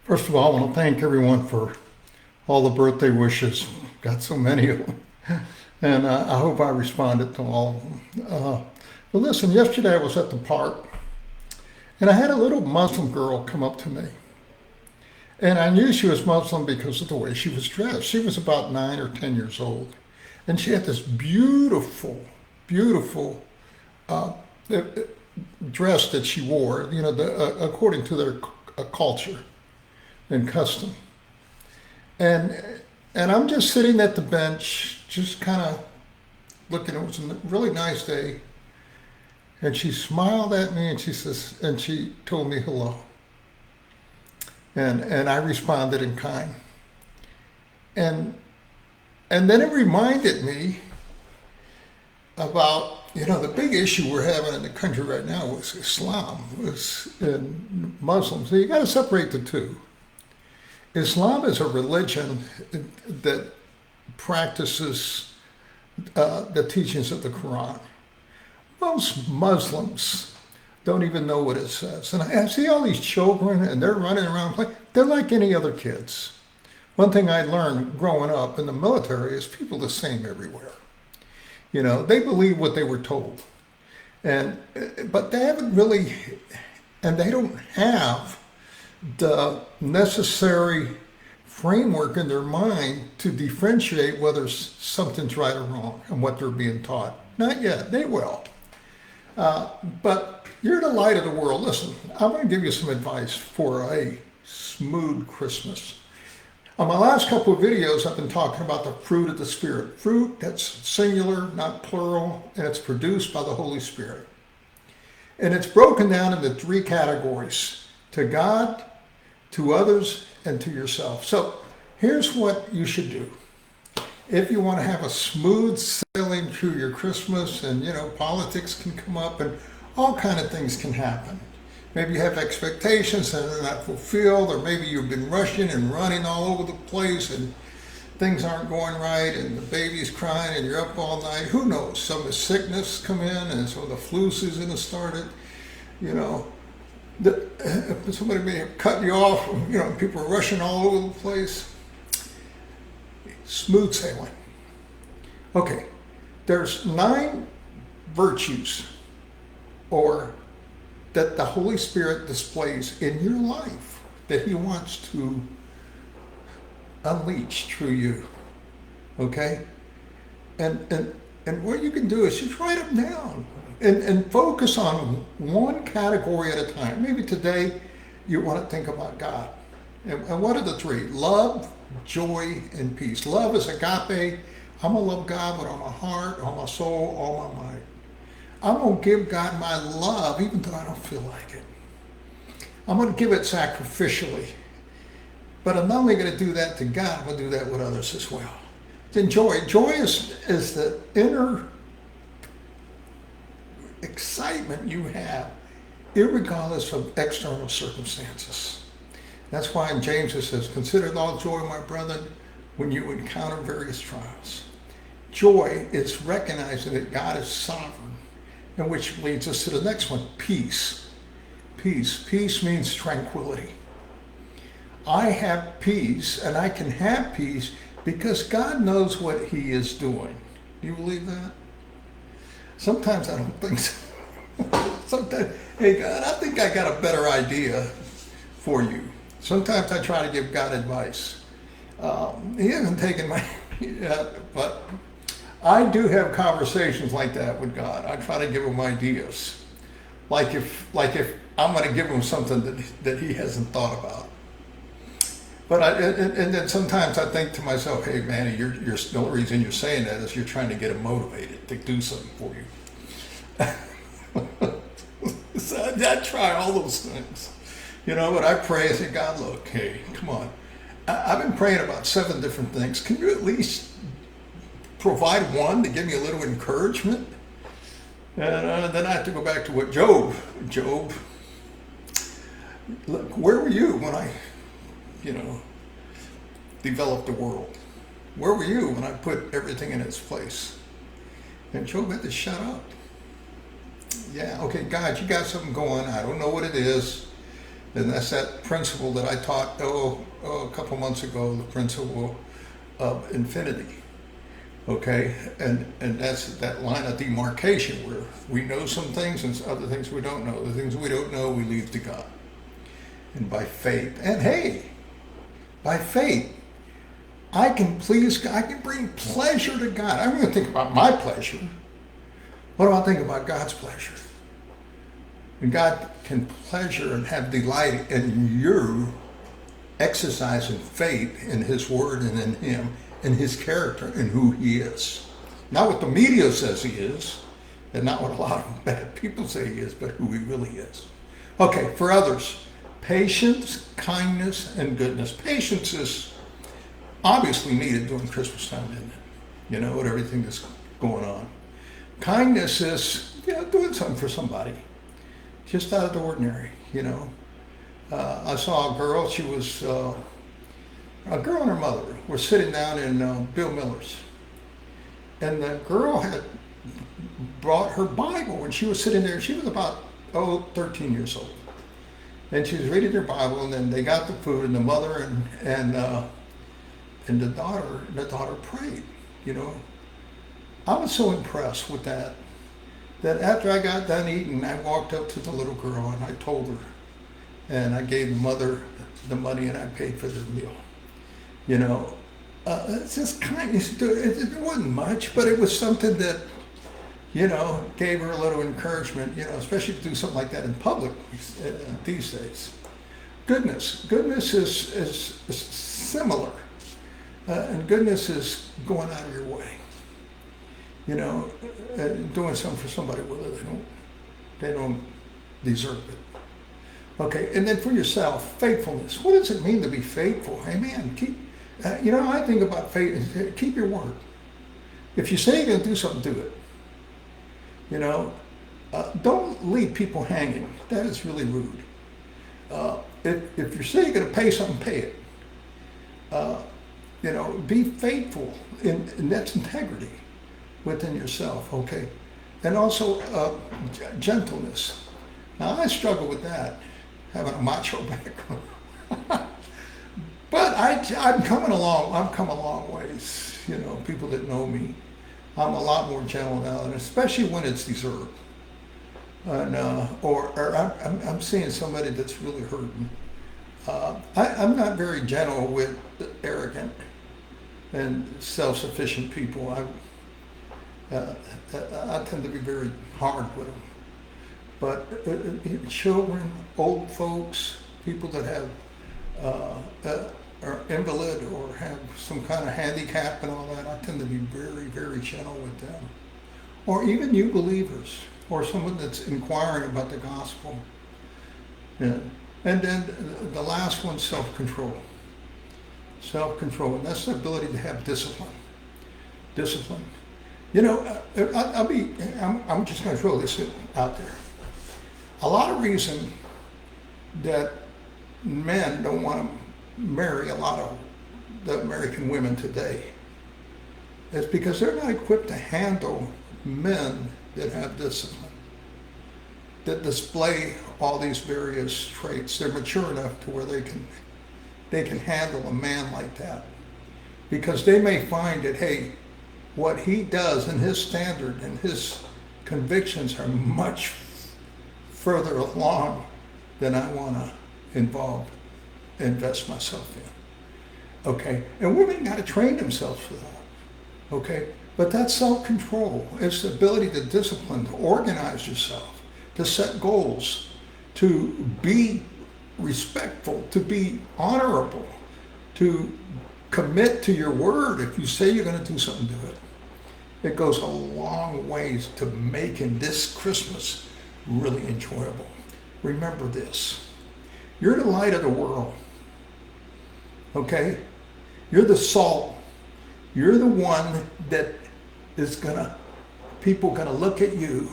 First of all, I want to thank everyone for all the birthday wishes. Got so many of them. And I hope I responded to all of them. But listen, yesterday I was at the park and I had a little Muslim girl come up to me. And I knew she was Muslim because of the way she was dressed. She was about 9 or 10 years old. And she had this beautiful, beautiful uh, uh, dress that she wore, according to their culture and custom. And and I'm just sitting at the bench, just kind of looking. It was a really nice day, and she smiled at me, and she told me hello, and I responded in kind, and and then it reminded me about the big issue we're having in the country right now was Islam, was and Muslims. So you got to separate the two. Islam is a religion that practices the teachings of the Quran. Most Muslims don't even know what it says. And I see all these children and they're running around playing. They're like any other kids. One thing I learned growing up in the military is people the same everywhere. They believe what they were told. And but they haven't really, and they don't have the necessary framework in their mind to differentiate whether something's right or wrong and what they're being taught. Not yet. They will. But you're the light of the world. Listen, I'm going to give you some advice for a smooth Christmas. On my last couple of videos, I've been talking about the fruit of the Spirit. Fruit that's singular, not plural, and it's produced by the Holy Spirit. And it's broken down into three categories: to God, to others, and to yourself. So here's what you should do. If you want to have a smooth sailing through your Christmas, and politics can come up and all kind of things can happen. Maybe you have expectations and they're not fulfilled, or maybe you've been rushing and running all over the place and things aren't going right and the baby's crying and you're up all night. Who knows? Some sickness come in and so the flu season has started. You know, somebody may have cut you off, people are rushing all over the place. Smooth sailing. Okay, there's 9 virtues or that the Holy Spirit displays in your life that He wants to unleash through you. Okay? And what you can do is just write them down and focus on one category at a time. Maybe today you want to think about God. And what are the 3? Love, joy, and peace. Love is agape. I'm going to love God with all my heart, all my soul, all my mind. I'm going to give God my love even though I don't feel like it. I'm going to give it sacrificially. But I'm not only going to do that to God, I'm going to do that with others as well. Then joy. Joy is the inner excitement you have, irregardless of external circumstances. That's why in James it says, consider it all joy, my brethren, when you encounter various trials. Joy is recognizing that God is sovereign, and which leads us to the next one, peace. Peace. Peace means tranquility. I have peace, and I can have peace because God knows what He is doing. Do you believe that? Sometimes I don't think so. Sometimes, hey God, I think I got a better idea for you. Sometimes I try to give God advice. He hasn't taken my, but I do have conversations like that with God. I try to give Him ideas, like if I'm going to give Him something that He hasn't thought about. But and then sometimes I think to myself, hey Manny, the only reason you're saying that is you're trying to get Him motivated to do something for you. So I try all those things, but I pray. I say, God, look, hey, come on. I've been praying about 7 different things. Can you at least provide one to give me a little encouragement? And then I have to go back to what Job, look, where were you when I, developed the world? Where were you when I put everything in its place? And Job had to shut up. Yeah, okay, God, you got something going. I don't know what it is. And that's that principle that I taught a couple months ago, the principle of infinity. Okay, and that's that line of demarcation where we know some things and other things we don't know. The things we don't know, we leave to God. And by faith, and hey, by faith, I can please God, I can bring pleasure to God. I'm going to think about my pleasure. What do I think about God's pleasure? And God can pleasure and have delight in you exercising faith in His Word and in Him, in His character and who He is. Not what the media says He is, and not what a lot of bad people say He is, but who He really is. Okay, for others, patience, kindness, and goodness. Patience is obviously needed during Christmas time, isn't it? You know, with everything that's going on. Kindness is, doing something for somebody. Just out of the ordinary, you know. I saw a girl, she was, a girl and her mother were sitting down in Bill Miller's. And the girl had brought her Bible and she was sitting there. She was about, 13 years old. And she was reading her Bible, and then they got the food, and the mother and the daughter prayed, you know. I was so impressed with that after I got done eating, I walked up to the little girl and I told her, and I gave the mother the money and I paid for the meal. You know, it's just kindness. It wasn't much, but it was something that, you know, gave her a little encouragement, you know, especially to do something like that in public these days. Goodness is similar, and goodness is going out of your way. You know, doing something for somebody whether they don't deserve it. Okay, and then for yourself, faithfulness. What does it mean to be faithful? Hey man, I think about faith. Keep your word. If you say you're going to do something, do it. You know, don't leave people hanging. That is really rude. If you say you're going to pay something, pay it. Be faithful, and that's integrity within yourself, okay? And also gentleness. Now I struggle with that, having a macho background. But I'm coming along. I've come a long ways. You know, people that know me, I'm a lot more gentle now, and especially when it's deserved. And I'm seeing somebody that's really hurting. I'm not very gentle with arrogant and self-sufficient people. I tend to be very hard with them. But children, old folks, people that have are invalid or have some kind of handicap and all that, I tend to be very, very gentle with them. Or even you believers, or someone that's inquiring about the gospel. Yeah. And then the last one, self-control. Self-control, and that's the ability to have discipline. Discipline. You know, I'm just going to throw this out there. A lot of reason that men don't want to marry a lot of the American women today is because they're not equipped to handle men that have discipline, that display all these various traits. They're mature enough to where they can handle a man like that, because they may find that, hey, what he does and his standard and his convictions are much further along than I want to invest myself in. Okay, and women got to train themselves for that. Okay, but that's self-control. It's the ability to discipline, to organize yourself, to set goals, to be respectful, to be honorable, to commit to your word. If you say you're going to do something, do it. It goes a long ways to making this Christmas really enjoyable. Remember this. You're the light of the world. Okay? You're the salt. You're the one that is people gonna look at you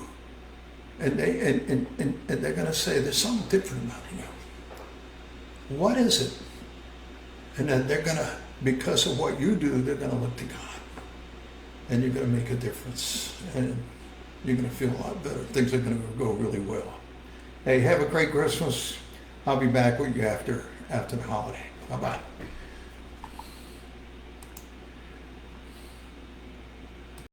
and they're gonna say, there's something different about you. What is it? And then they're gonna, because of what you do, they're gonna look to God. And you're gonna make a difference. And you're gonna feel a lot better. Things are gonna go really well. Hey, have a great Christmas. I'll be back with you after the holiday. Bye bye.